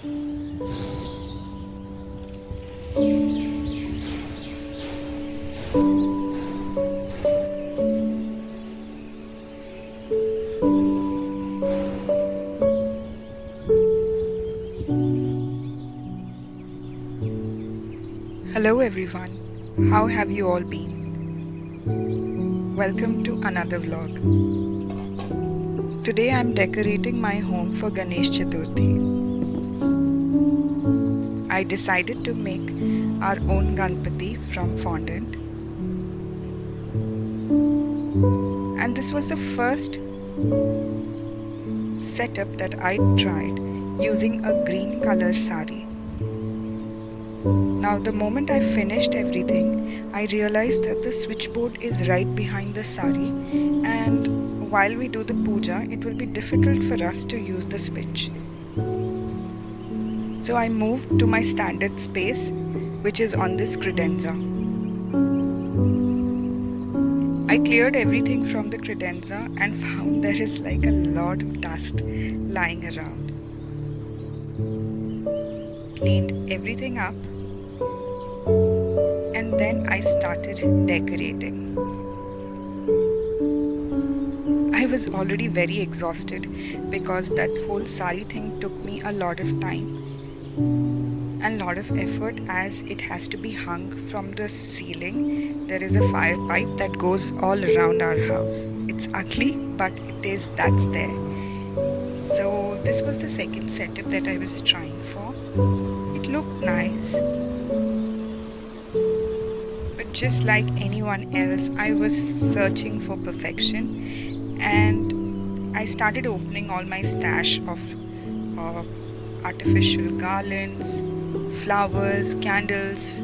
Hello everyone, how have you all been? Welcome to another vlog. Today I am decorating my home for Ganesh Chaturthi. I decided to make our own Ganpati from fondant. And this was the first setup that I tried using a green color sari. Now the moment I finished everything, I realized that the switchboard is right behind the sari, and while we do the puja, it will be difficult for us to use the switch. So I moved to my standard space, which is on this credenza. I cleared everything from the credenza and found there is like a lot of dust lying around. Cleaned everything up. And then I started decorating. I was already very exhausted because that whole sari thing took me a lot of time and lot of effort, as it has to be hung from the ceiling. There is a fire pipe that goes all around our house. It's ugly, but that's there. So this was the second setup that I was trying for. It looked nice. Just like anyone else, I was searching for perfection, and I started opening all my stash of artificial garlands, flowers, candles.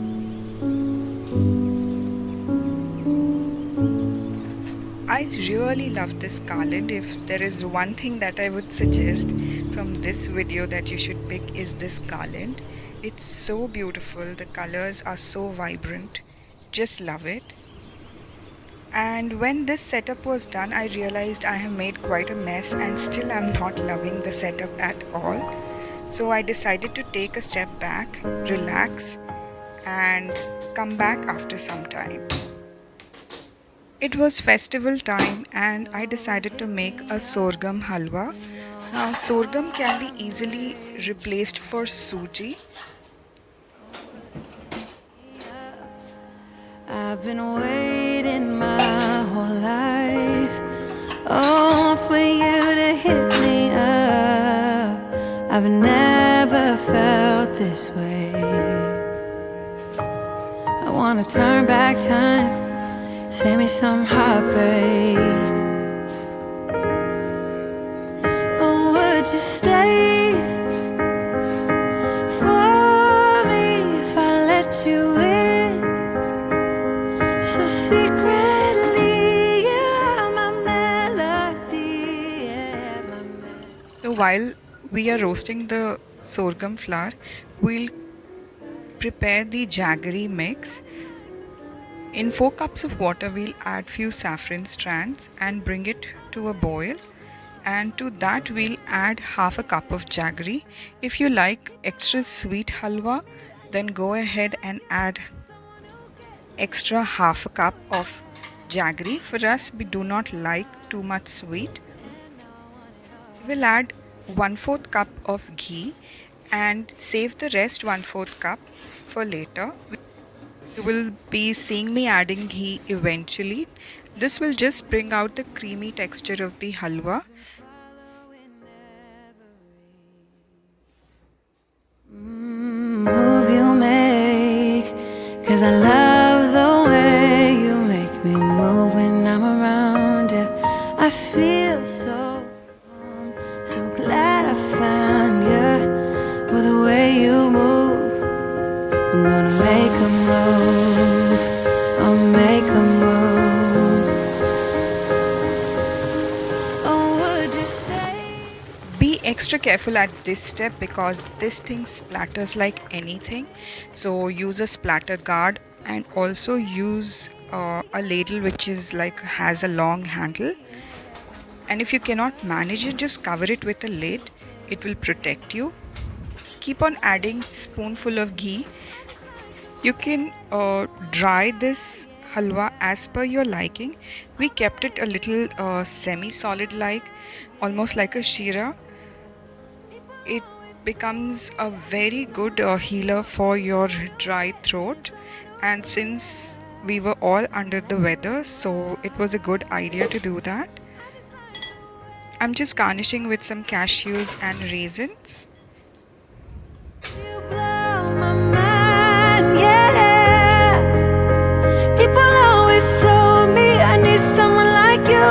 I really love this garland. If there is one thing that I would suggest from this video that you should pick, is this garland. It's so beautiful. The colors are so vibrant. Just love it. And when this setup was done, I realized I have made quite a mess, and still I'm not loving the setup at all. So I decided to take a step back, relax, and come back after some time. It was festival time, and I decided to make a sorghum halwa. Now sorghum can be easily replaced for suji. I've been waiting my whole life, oh, for you to hit me up. I've never felt this way. I wanna turn back time, save me some heartbreak. Oh, would you stay for me if I let you in? So while we are roasting the sorghum flour, we'll prepare the jaggery mix. In 4 cups of water, we'll add few saffron strands and bring it to a boil. And to that, we'll add half a cup of jaggery. If you like extra sweet halwa, then go ahead and add extra half a cup of jaggery. For us, we do not like too much sweet. We'll add 1/4 cup of ghee and save the rest 1/4 cup for later. You will be seeing me adding ghee eventually. This will just bring out the creamy texture of the halwa. Move you make, 'cause I love the way you make me move when I'm around you. I feel so glad I found you. With the way you move, I'm gonna make a move. I'll make a move. Oh, would you stay? Be extra careful at this step because this thing splatters like anything. So use a splatter guard, and also use a ladle which is like has a long handle. And if you cannot manage it, just cover it with a lid. It will protect you. keep on adding spoonful of ghee. You can dry this halwa as per your liking. We kept it a little semi-solid, like almost like a shira. It becomes a very good healer for your dry throat, and since we were all under the weather, so it was a good idea to do that. I'm just garnishing with some cashews and raisins. You blow my mind, yeah. People always told me I need someone like you,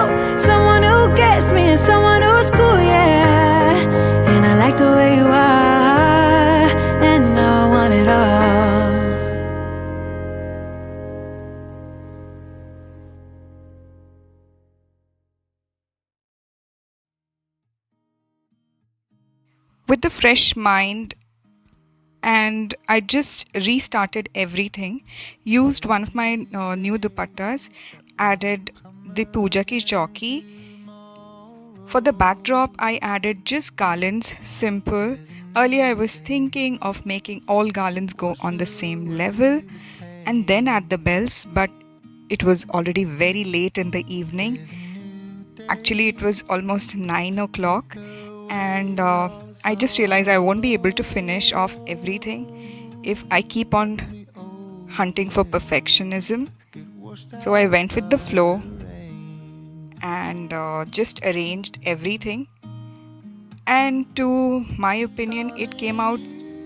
someone who gets me and someone who's cool, yeah. And I like the way you are, and now I want it all. With the fresh mind, and I just restarted everything, used one of my new dupattas, added the Pooja ki chauki. For the backdrop, I added just garlands, simple. Earlier I was thinking of making all garlands go on the same level and then add the bells, but it was already very late in the evening. Actually, it was almost 9 o'clock, and I just realized I won't be able to finish off everything if I keep on hunting for perfectionism. So I went with the flow and just arranged everything, and to my opinion it came out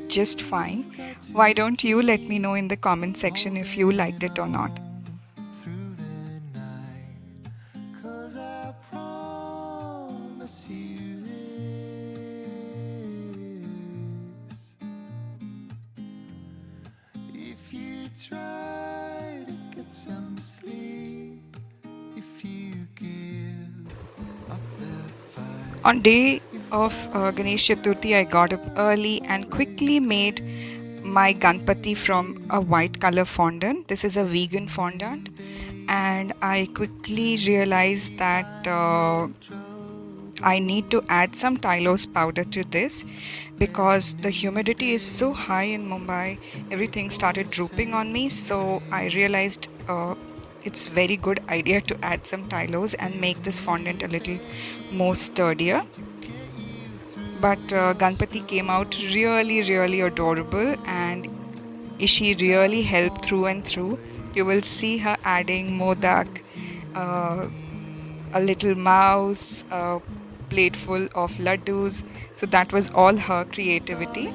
just fine. Why don't you let me know in the comment section if you liked it or not? On day of Ganesh Chaturthi, I got up early and quickly made my Ganpati from a white color fondant. This is a vegan fondant, and I quickly realized that I need to add some Tylose powder to this because the humidity is so high in Mumbai. Everything started drooping on me, so I realized it's very good idea to add some Tylose and make this fondant a little more sturdier. But Ganpati came out really adorable, and Ishi really helped through and through. You will see her adding modak, a little mouse, a plate full of laddus. So that was all her creativity.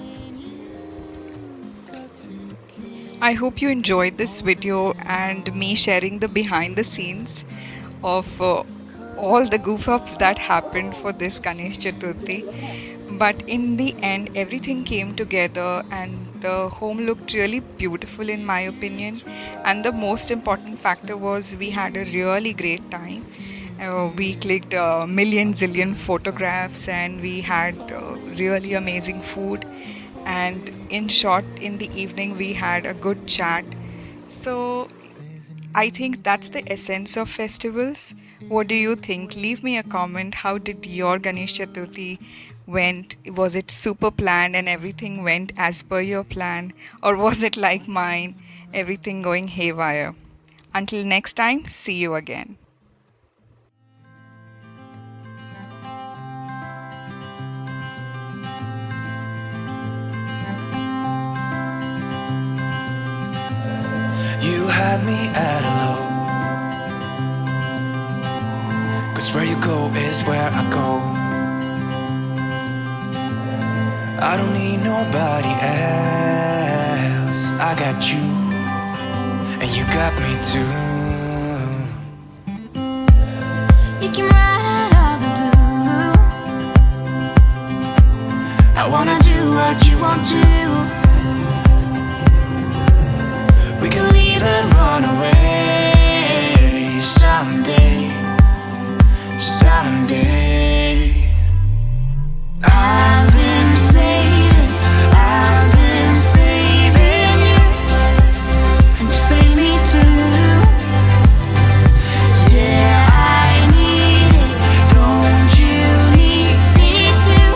I hope you enjoyed this video and me sharing the behind the scenes of all the goof ups that happened for this Ganesh Chaturthi. But in the end, everything came together and the home looked really beautiful in my opinion. And the most important factor was we had a really great time. We clicked a million zillion photographs, and we had really amazing food. And in short, in the evening, we had a good chat. So I think that's the essence of festivals. What do you think? Leave me a comment. How did your Ganesh Chaturthi went? Was it super planned and everything went as per your plan? Or was it like mine, everything going haywire? Until next time, see you again. You had me at hello, 'cause where you go is where I go. I don't need nobody else. I got you, and you got me too. You came right out of the blue. I wanna do what you want to. We can leave and run away someday, someday. I've been saving you, and you save me too. Yeah, I need it, don't you need me too?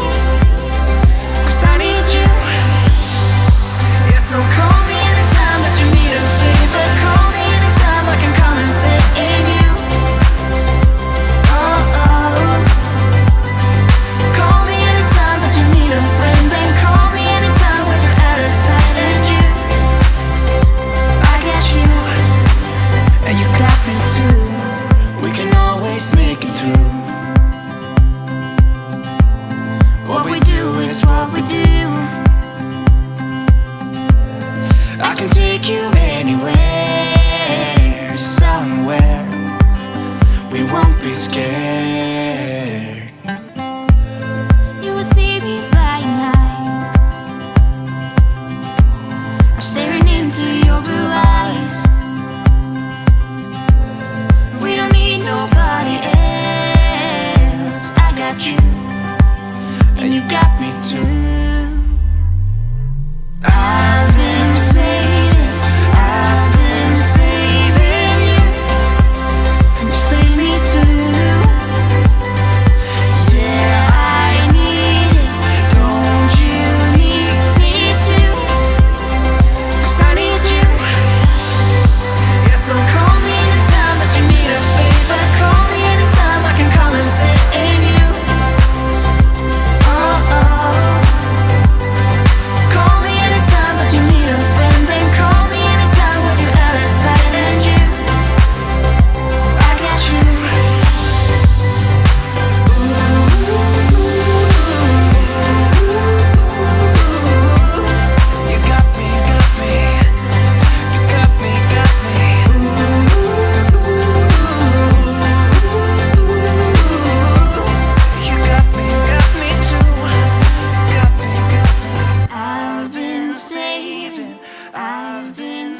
'Cause I need you.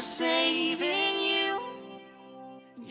saving you. And you're